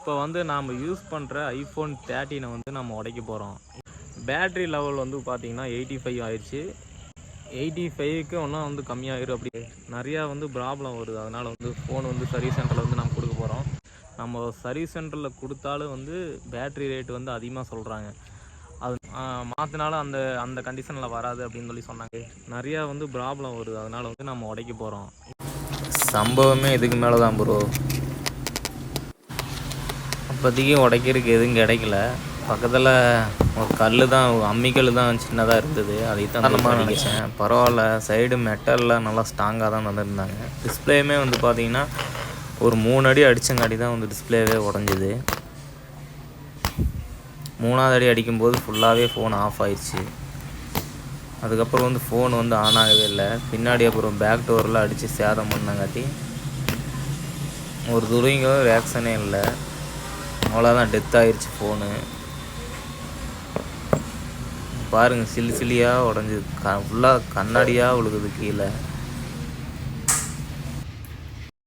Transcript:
இப்போ வந்து நாம் யூஸ் பண்ணுற ஐஃபோன் 13 வந்து நம்ம உடைக்க போகிறோம். பேட்ரி லெவல் வந்து பார்த்திங்கன்னா 85 ஆயிடுச்சு. 85க்கு ஒன்றும் வந்து கம்மியாகிடும். அப்படி நிறையா வந்து ப்ராப்ளம் வருது. அதனால் வந்து ஃபோன் வந்து சர்வீஸ் சென்டரில் வந்து நம்ம கொடுக்க போகிறோம். நம்ம சர்வீஸ் சென்டரில் கொடுத்தாலும் வந்து பேட்ரி ரேட் வந்து அதிகமாக சொல்கிறாங்க. அது மாற்றினாலும் அந்த அந்த கண்டிஷனில் வராது அப்படின்னு சொல்லி சொன்னாங்க. நிறையா வந்து ப்ராப்ளம் வருது. அதனால் வந்து நம்ம உடைக்க போகிறோம். சம்பவமே இதுக்கு மேலே தான் ப்ரோ. அப்போதைக்கு உடைக்கிறதுக்கு எதுவும் கிடைக்கல. பக்கத்தில் ஒரு கல் தான், அம்மிக்கல் தான் சின்னதாக இருந்தது. அதை தான் நம்ம நினச்சேன். பரவாயில்ல, சைடு மெட்டலில் நல்லா ஸ்ட்ராங்காக தான் தந்துருந்தாங்க. டிஸ்பிளேயுமே வந்து பார்த்திங்கன்னா ஒரு 3 அடி அடித்தங்காடி தான் வந்து டிஸ்பிளேவே உடஞ்சிது. 3ஆவது அடி அடிக்கும்போது ஃபுல்லாகவே ஃபோன் ஆஃப் ஆயிடுச்சு. அதுக்கப்புறம் வந்து ஃபோன் வந்து ஆன் ஆகவே இல்லை. பின்னாடி அப்புறம் பேக் டோரில் அடித்து சேதம் பண்ணங்காட்டி ஒரு துருவிங்க ரியாக்ஷனே இல்லை. அவ்வளோதான், டெத் ஆயிடுச்சு ஃபோனு. பாருங்கள், சில்லி சில்லியாக உடஞ்சி ஃபுல்லாக கண்ணாடியாக விழுகுது கீழே.